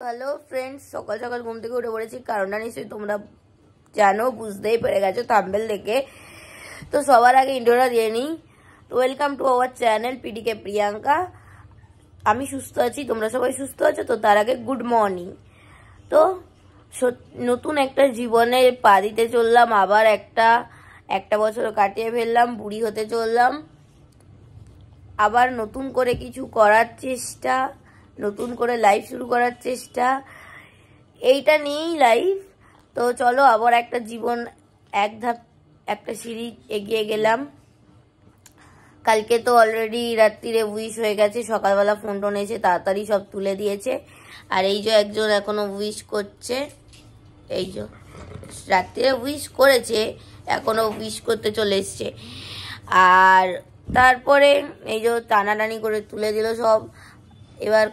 Hello friends, সকাল সকাল ঘুম থেকে উঠে পড়েছি। কারণটা নিশ্চয়ই তোমরা জানো, বুঝতেই পেরে গেছো থাম্বনেল দেখে। তো সবার আগে ইন্ট্রোটা দিয়ে নিই। তো welcome to our channel PDK Priyanka. আমি সুস্থ আছি, তোমরা সবাই সুস্থ আছো তো? তার আগে গুড মর্নিং। তো নতুন একটা জীবনে পা দিতে চললাম। আবার একটা বছর কাটিয়ে ফেললাম, বুড়ি হতে চললাম। আবার নতুন করে কিছু করার চেষ্টা, নতুন করে লাইফ শুরু করার চেষ্টা, এইটা নিয়েই লাইফ। তো চলো আবার একটা জীবন, এক ধাপ একটা সিঁড়ি এগিয়ে গেলাম। কালকে তো অলরেডি রাত্রিরে উইশ হয়ে গেছে, সকালবেলা ফোন টোন এসে তাড়াতাড়ি সব তুলে দিয়েছে। আর এই যে একজন এখনো উইশ করছে, এই যে রাত্রিরে উইশ করেছে, এখনো উইশ করতে চলে এসছে। আর তারপরে এই যে টানাটানি করে তুলে দিল সব। এবার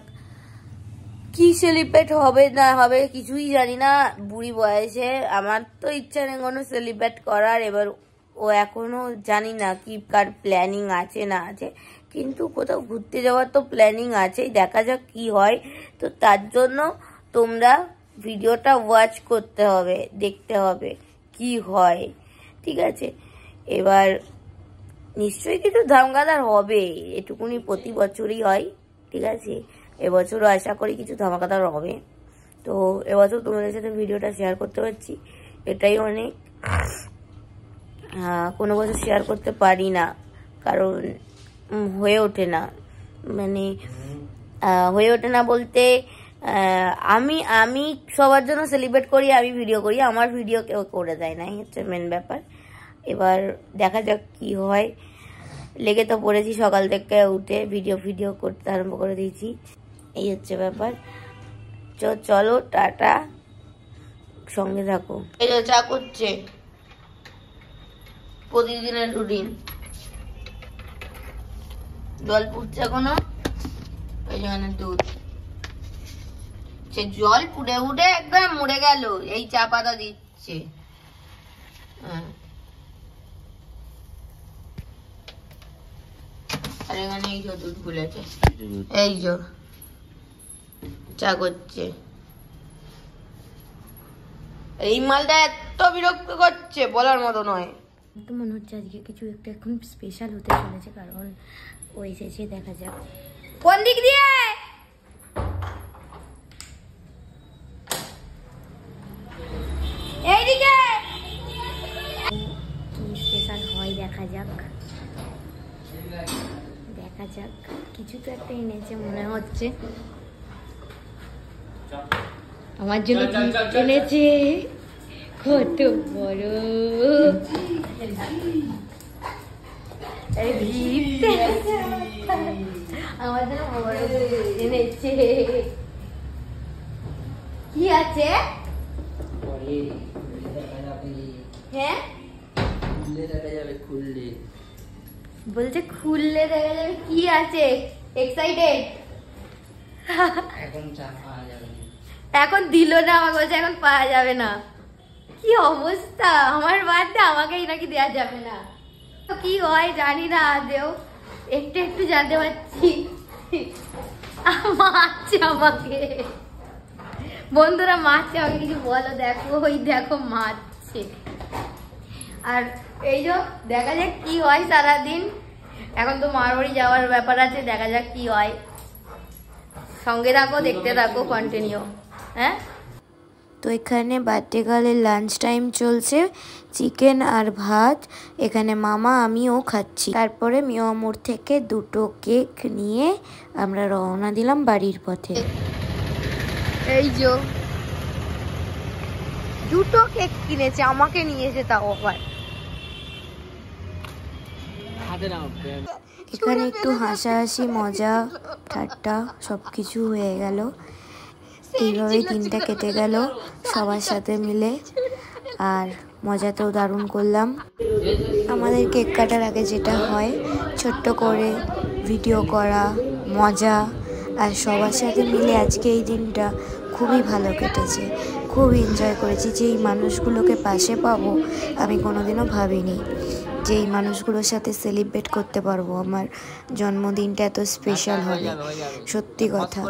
কি সেলিব্রেট হবে না হবে কিছুই জানি না, বুড়ি বয়সে। আমার তো ইচ্ছা নেই কোনো সেলিব্রেট করার। এবার ও এখনো জানি না কি কার প্ল্যানিং আছে না আছে, কিন্তু কোথাও ঘুরতে যাওয়ার তো প্ল্যানিং আছেই। দেখা যাক কি হয়। তো তার জন্য তোমরা ভিডিওটা ওয়াচ করতে হবে, দেখতে হবে কি হয়, ঠিক আছে? এবার নিশ্চয়ই কিছু ধামগাদার হবে, এটুকুনি প্রতি বছরই হয়, ঠিক আছে? এবছরও আশা করি কিছু ধামাকাদার হবে। তো এবছর তোমাদের সাথে ভিডিওটা শেয়ার করতে পারছি, এটাই অনেক। কোনো বছর শেয়ার করতে পারি না, কারণ হয়ে ওঠে না, মানে হয়ে ওঠে না বলতে আমি সবার জন্য সেলিব্রেট করি, আমি ভিডিও করি, আমার ভিডিও কেউ করে দেয় না, এই হচ্ছে মেন ব্যাপার। এবার দেখা যাক কি হয়। লেগে তো পড়েছি সকাল থেকে উঠে, ভিডিও করতে আরম্ভ করে দিয়েছি, এই হচ্ছে ব্যাপার। চলো টাটা, সঙ্গে থাকো। এই যে চা করছে, প্রতিদিনের রুটিন। জল ফুটছে এখনো, এই জন্য দুধ। সে জল ফুটে উঠে একদম মরে গেল, এই চা পাতা দিচ্ছে। আর এখানে এই যে দুধ ফুলেছে, এই যে চা করছে। এই মালটা এত বিরক্ত করছে বলার মতো নয়। তো মনে হচ্ছে আজকে কিছু একটা এখন স্পেশাল হতে চলেছে, কারণ ও এসেছে। দেখা যাক কোন দিক দিয়ে। এইদিকে কি স্পেশাল হয় দেখা যাক, দেখা যাক। কিছু তো একটা এনেছে মনে হচ্ছে, আমার জন্য গিফট এনেছে। কত বড় গিফট আমার জন্য বড় এনেছে। কি আছে? হ্যাঁ বলছে খুললে দেখা যাবে। কি আছে? এক্সাইটেড। এখন দিল না, আমাকে বলছে এখন পাওয়া যাবে না। কি অবস্থা, আমার বার্থডে আমাকেই নাকি দেওয়া যাবে না। কি হয় জানি না, আদেও একটু একটু জানতে পারছি। মারছে আমাকে, বন্ধুরা মারছে আমাকে। কিছু বলো, দেখো ওই দেখো মারছে। আর এই যে দেখা যাক কি হয় সারাদিন। এখন তো মার বাড়ি যাওয়ার ব্যাপার আছে, দেখা যাক কি হয়। সঙ্গে থাকো, দেখতে থাকো, কন্টিনিউ। হ্যাঁ, তো এখানে বার্থডে গার্লের লাঞ্চ টাইম চলছে, চিকেন আর ভাত। এখানে মামা আমিও খাচ্ছি। তারপরে মিয়া মোড় থেকে দুটো কেক নিয়ে আমরা রওনা দিলাম বাড়ির পথে। এই যে দুটো কেক কিনেছে, আমাকে নিয়েছে তাও আবার। এখানে একটু হাসাহাসি, মজা ঠাট্টা সবকিছু হয়ে গেল। এইভাবেই দিনটা কেটে গেল সবার সাথে মিলে, আর মজাতেও দারুণ করলাম। আমাদের কেক কাটার আগে যেটা হয়, ছোট্ট করে ভিডিও করা, মজা, আর সবার সাথে মিলে আজকে এই দিনটা খুবই ভালো কেটেছে, খুব এনজয় করেছি। যেই মানুষগুলোকে পাশে পাবো আমি কোনোদিনও ভাবিনি যে এই মানুষগুলোর সাথে সেলিব্রেট করতে পারবো, আমার জন্মদিনটা এত স্পেশাল হবে। সত্যি কথা,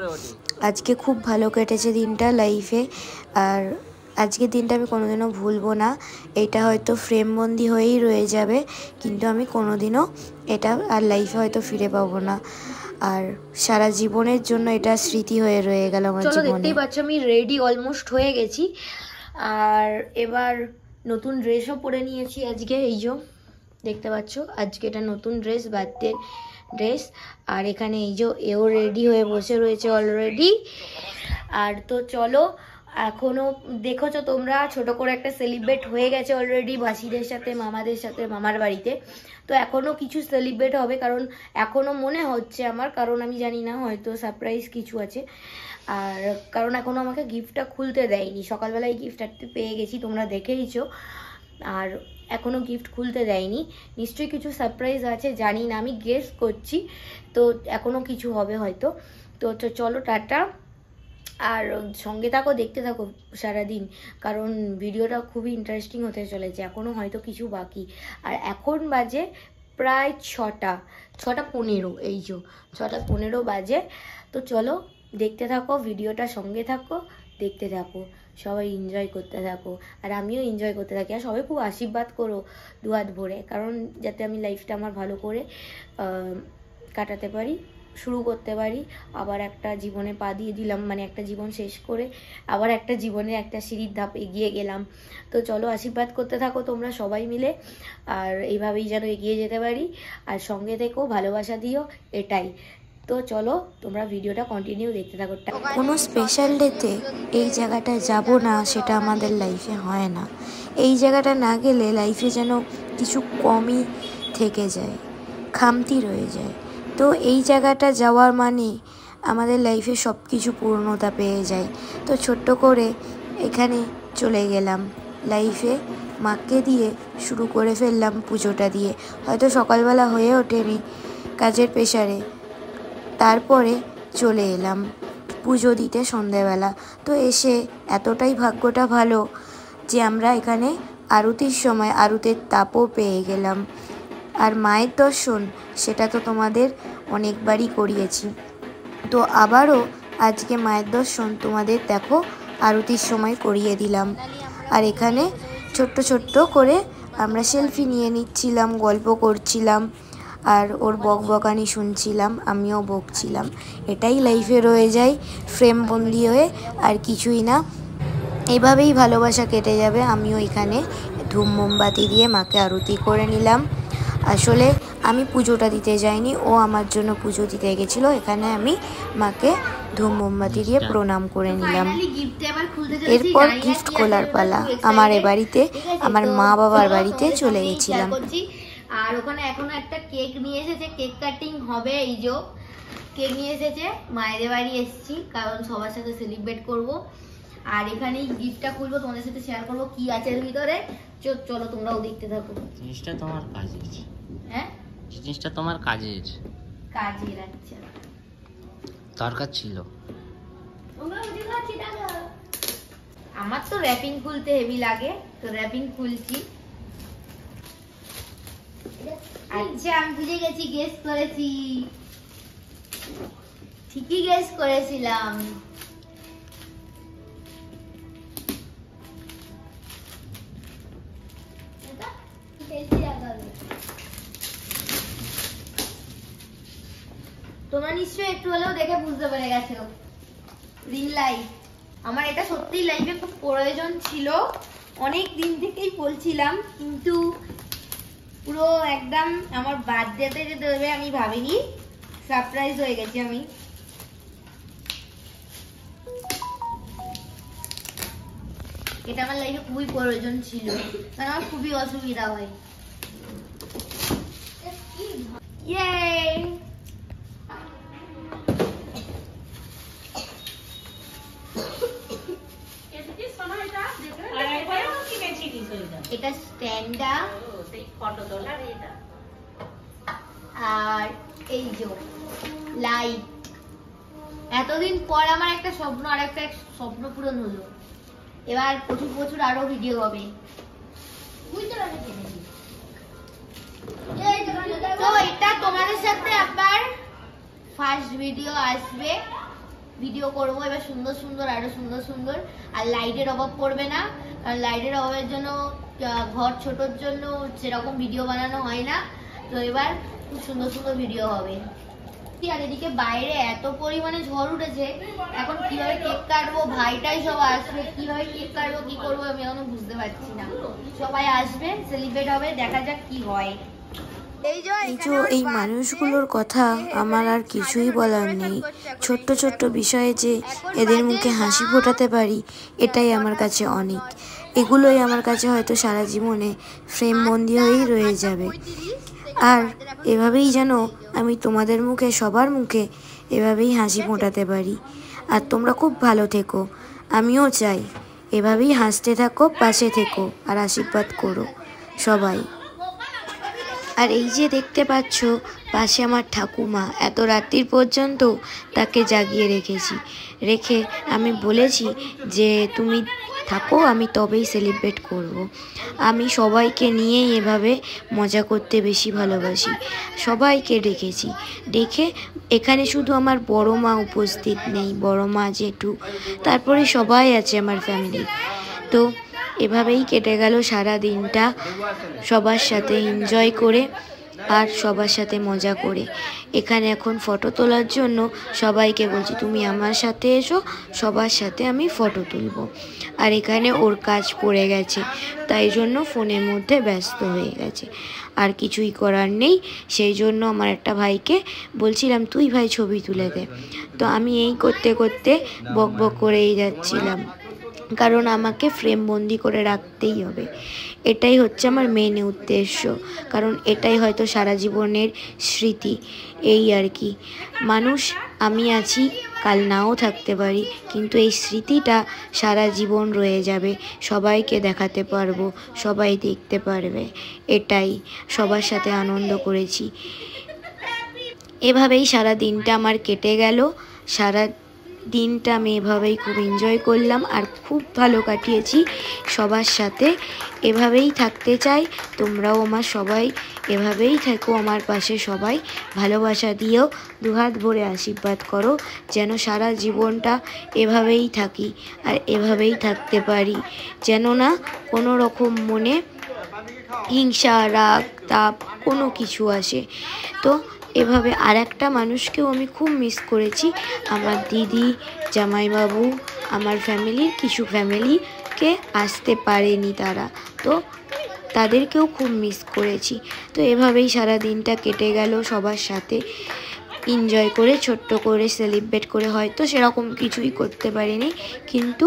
আজকে খুব ভালো কেটেছে দিনটা লাইফে। আর আজকের দিনটা আমি কোনোদিনও ভুলবো না। এটা হয়তো ফ্রেমবন্দি হয়েই রয়ে যাবে, কিন্তু আমি কোনোদিনও এটা আর লাইফে হয়তো ফিরে পাবো না। আর সারা জীবনের জন্য এটা স্মৃতি হয়ে রয়ে গেল আমার জীবনে। দেখতেই পাচ্ছ আমি রেডি অলমোস্ট হয়ে গেছি। আর এবার নতুন ড্রেসও পরে নিয়েছি আজকে। এই যে দেখতে পাচ্ছ আজকে এটা নতুন ড্রেস, বার্থডে ড্রেস। আর এখানে এই যে এও রেডি হয়ে বসে রয়েছে অলরেডি। আর তো চলো, এখনো দেখোছো তোমরা ছোট করে একটা সেলিব্রেট হয়ে গেছে অলরেডি মাসিদের সাথে, মামাদের সাথে, মামার বাড়িতে। তো এখনো কিছু সেলিব্রেট হবে, কারণ এখনো মনে হচ্ছে আমার, কারণ আমি জানি না, হয়তো সারপ্রাইজ কিছু আছে। আর কারণ এখনো আমাকে গিফটটা খুলতে দেয়নি, সকালবেলায় গিফট একটা পেয়ে গেছি, তোমরা দেখেইছো। আর এখনো গিফট খুলতে দেয়নি, নিশ্চয়ই কিছু সারপ্রাইজ আছে, জানি না, আমি গেস করছি। তো এখনো কিছু হবে হয়তো। তো চলো টাটা, আর সঙ্গে থাকো, দেখতে থাকো সারাদিন, কারণ ভিডিওটা খুবই ইন্টারেস্টিং হতে চলেছে। এখনো হয়তো কিছু বাকি। আর এখন বাজে প্রায় 6:15, এই যে 6:15 বাজে। তো চলো দেখতে থাকো ভিডিওটা, সঙ্গে থাকো, দেখতে থাকো, সবাই এনজয় করতে থাকো, আর আমিও এনজয় করতে থাকি। আর সবাই খুব আশীর্বাদ করো দুহাত ভরে, কারণ যাতে আমি লাইফটা আমার ভালো করে কাটাতে পারি, শুরু করতে পারি। আবার একটা জীবনে পা দিয়ে দিলাম, মানে একটা জীবন শেষ করে আবার একটা জীবনে একটা সিঁড়ির ধাপ এগিয়ে গেলাম। তো চলো আশীর্বাদ করতে থাকো তোমরা সবাই মিলে, আর এইভাবেই যেন এগিয়ে যেতে পারি। আর সঙ্গে থেকেও ভালোবাসা দিও, এটাই। তো চলো তোমরা ভিডিওটা কন্টিনিউ দেখতে থাকো। কোনো স্পেশাল ডেতে এই জায়গাটা যাব না সেটা আমাদের লাইফে হয় না। এই জায়গাটা না গেলে লাইফে যেন কিছু কমই থেকে যায়, খামতি রয়ে যায়। তো এই জায়গাটা যাওয়ার মানে আমাদের লাইফে সব কিছু পূর্ণতা পেয়ে যায়। তো ছোট্ট করে এখানে চলে গেলাম, লাইফে মাকে দিয়ে শুরু করে ফেললাম পুজোটা দিয়ে। হয়তো সকালবেলা হয়ে ওঠেনি কাজের প্রেশারে, তারপরে চলে এলাম পুজো দিতে সন্ধেবেলা। তো এসে এতটাই ভাগ্যটা ভালো যে আমরা এখানে আরতির সময় আরতির তাপও পেয়ে গেলাম। আর মায়ের দর্শন সেটা তো তোমাদের অনেকবারই করিয়েছি, তো আবারও আজকে মায়ের দর্শন তোমাদের দেখো আরতির সময় করিয়ে দিলাম। আর এখানে ছোট্ট ছোট্ট করে আমরা সেলফি নিয়ে নিচ্ছিলাম, গল্প করছিলাম, আর ওর বকবকানি শুনছিলাম, আমিও বকছিলাম। এটাই লাইফে রয়ে যায় ফ্রেমবন্দি হয়ে, আর কিছুই না। এভাবেই ভালোবাসা কেটে যাবে। আমিও এখানে ধূপ মোমবাতি দিয়ে মাকে আরতি করে নিলাম। আসলে আমি পুজোটা দিতে যাইনি, ও আমার জন্য পুজো দিতে গেছিলো। এখানে আমি মাকে ধূপ মোমবাতি দিয়ে প্রণাম করে নিলাম। এরপর গিফট খোলার পালা। আমার এ বাড়িতে, আমার মা বাবার বাড়িতে চলে গেছিলাম। আর ওখানে এখনো একটা কেক নিয়ে এসেছে, কেক কাটিং হবে। এই যে কেক নিয়ে এসেছে, মায়েদের বাড়ি এসেছি কারণ সবার সাথে সেলিব্রেট করব। আর এখানেই গিফটটা খুলবো, তোমাদের সাথে শেয়ার করবো কি আছে এর ভিতরে। চলো তোমরাও দেখতে থাকো। জিনিসটা তোমার কাজের। হ্যাঁ, জিনিসটা তোমার কাজের। কাজের? আচ্ছা, দরকার ছিল। আমার তো র্যাপিং খুলতে হেভি লাগে, তো র্যাপিং খুলছি। আচ্ছা আমি বুঝে গেছি, গেস করেছি, ঠিকই গেস করেছিলাম। তোমরা নিশ্চয়ই একটু হলেও দেখে বুঝতে পেরে গেছো, রিং লাইট। আমার এটা সত্যিই লাইফে খুব প্রয়োজন ছিল, অনেক দিন থেকেই বলছিলাম, কিন্তু পুরো একদম আমার বার্থডেতে যে দেবে আমি ভাবিনি, সারপ্রাইজ হয়ে গেছি আমি। এটা আমার লাইফে খুবই প্রয়োজন ছিল, কারণ আমার খুবই অসুবিধা হয়। এটা স্ট্যান্ডটা, আর এই যে লাইট। এতদিন পর আমার একটা স্বপ্ন, আর একটা স্বপ্ন পূরণ হলো। এবার প্রচুর প্রচুর আরো ভিডিও হবে। তো এটা তোমাদের সাথে আবার ফার্স্ট ভিডিও আসবে, ভিডিও করবো এবার সুন্দর সুন্দর, আরো সুন্দর সুন্দর। আর লাইটের অভাব পড়বে না, কারণ লাইটের অভাবের জন্য ঘর ছোটোর জন্য সেরকম ভিডিও বানানো হয় না। তো এবার খুব সুন্দর সুন্দর ভিডিও হবে। আর এদিকে বাইরে এত পরিমাণে ঝড় উঠেছে, এখন কিভাবে কেক কাটবো, ভাইটাই সব আসবে, কিভাবে কেক কাটবো কি করবো আমি এখনো বুঝতে পারছি না। সবাই আসবে, সেলিব্রেট হবে, দেখা যাক কি হয়। এই মানুষগুলোর কথা আমার আর কিছুই বলার নেই। ছোট্ট ছোট্ট বিষয়ে যে এদের মুখে হাসি ফোটাতে পারি, এটাই আমার কাছে অনেক। এগুলোই আমার কাছে হয়তো সারা জীবনে ফ্রেম বন্দি হয়েই রয়ে যাবে। আর এভাবেই যেন আমি তোমাদের মুখে, সবার মুখে এভাবেই হাসি ফোটাতে পারি। আর তোমরা খুব ভালো থেকো, আমিও চাই এভাবেই হাসতে থাকো, পাশে থেকো আর আশীর্বাদ করো সবাই। আর এই যে দেখতে পাচ্ছ পাশে আমার ঠাকুমা, এত রাত্রির পর্যন্ত তাকে জাগিয়ে রেখে আমি বলেছি যে তুমি থাকো, আমি তবেই সেলিব্রেট করব। আমি সবাইকে নিয়েই এভাবে মজা করতে বেশি ভালোবাসি। সবাইকে ডেকে এখানে শুধু আমার বড় মা উপস্থিত নেই, বড় মা জেঠু, তারপরে সবাই আছে আমার ফ্যামিলি। তো এভাবেই কেটে গেল সারা দিনটা সবার সাথে এনজয় করে আর সবার সাথে মজা করে। এখানে এখন ফটো তোলার জন্য সবাইকে বলছি তুমি আমার সাথে এসো, সবার সাথে আমি ফটো তুলব। আর এখানে ওর কাজ পড়ে গেছে, তাই জন্য ফোনের মধ্যে ব্যস্ত হয়ে গেছে, আর কিছুই করার নেই। সেই জন্য আমার একটা ভাইকে বলছিলাম তুই ভাই ছবি তুলে দে। তো আমি এই করতে করতে বক করেই যাচ্ছিলাম, কারণ আমাকে ফ্রেম বন্দি করে রাখতেই হবে। এটাই হচ্ছে আমার মেন উদ্দেশ্য, কারণ এটাই হয়তো সারা জীবনের স্মৃতি। এই আর কি, মানুষ আমি আছি, কাল নাও থাকতে পারি, কিন্তু এই স্মৃতিটা সারা জীবন রয়ে যাবে। সবাইকে দেখাতে পারবো, সবাই দেখতে পারবে। এটাই, সবার সাথে আনন্দ করেছি। এভাবেই সারা দিনটা আমার কেটে গেল। সারা দিনটা আমি এভাবেই খুব এনজয় করলাম আর খুব ভালো কাটিয়েছি সবার সাথে। এভাবেই থাকতে চাই, তোমরাও আমার সবাই এভাবেই থেকো আমার পাশে। সবাই ভালোবাসা দিয়েও দুহাত ভরে আশীর্বাদ করো যেন সারা জীবনটা এভাবেই থাকি আর এভাবেই থাকতে পারি, যেন না কোনো রকম মনে হিংসা, রাগ, তাপ কোনো কিছু আসে। তো এভাবে আর একটা মানুষকেও আমি খুব মিস করেছি, আমার দিদি, জামাইবাবু, আমার ফ্যামিলির কিছু ফ্যামিলিকে আসতে পারেনি তারা, তো তাদেরকেও খুব মিস করেছি। তো এভাবেই সারা দিনটা কেটে গেল সবার সাথে এনজয় করে, ছোট্ট করে সেলিব্রেট করে। হয়তো সেরকম কিছুই করতে পারিনি, কিন্তু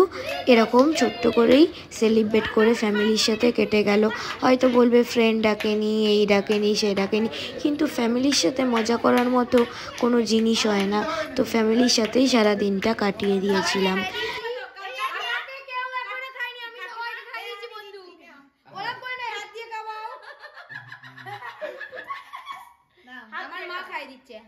এরকম ছোট্ট করেই সেলিব্রেট করে ফ্যামিলির সাথে কেটে গেল। হয়তো বলবে ফ্রেন্ড ডাকেনি, এই ডাকেনি, সে ডাকেনি, কিন্তু ফ্যামিলির সাথে মজা করার মতো কোনো জিনিস হয় না। তো ফ্যামিলির সাথেই সারা দিনটা কাটিয়ে দিয়েছিলাম। আমার মা খাই দিচ্ছে।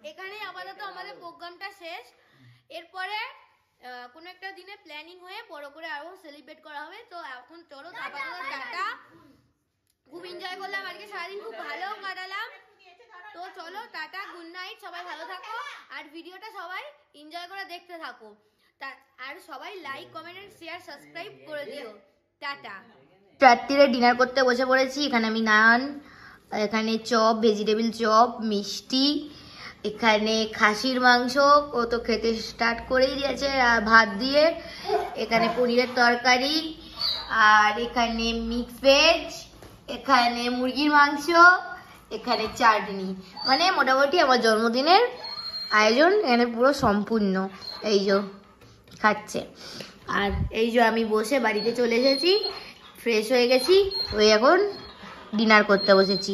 এখানে আপাতত আমাদের প্রোগ্রামটা শেষ। এরপরে কোনো একটা দিনে প্ল্যানিং হয়ে বড় করে আরো সেলিব্রেট করা হবে। তো এখন চলো আপাতত টাটা। খুব এনজয় করলাম আজকে সারাদিন, খুব ভালো কাটালাম। তো চলো টাটা, গুড নাইট, সবাই ভালো থাকো আর ভিডিওটা সবাই এনজয় করে দেখতে থাকো। আর সবাই like, comment and share, subscribe করে দিও। টাটা। রাত্রিরে ডিনার করতে বসে পড়েছি। এখানে আমি নান, এখানে চপ, ভেজিটেবিল চপ, মিষ্টি, এখানে খাসির মাংস, ও তো খেতে স্টার্ট করেই দিয়েছে, আর ভাত দিয়ে, এখানে পনিরের তরকারি, আর এখানে মিক্স ভেজ, এখানে মুরগির মাংস, এখানে চাটনি। মানে মোটামুটি আমার জন্মদিনের আয়োজন এখানে পুরো সম্পূর্ণ। এই যে খাচ্ছে, আর এই যে আমি বসে বাড়িতে চলে এসেছি, ফ্রেশ হয়ে গেছি, ওই এখন ডিনার করতে বসেছি।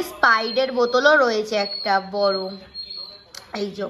স্পাইডের বোতলও রয়েছে একটা বড়, এই যে।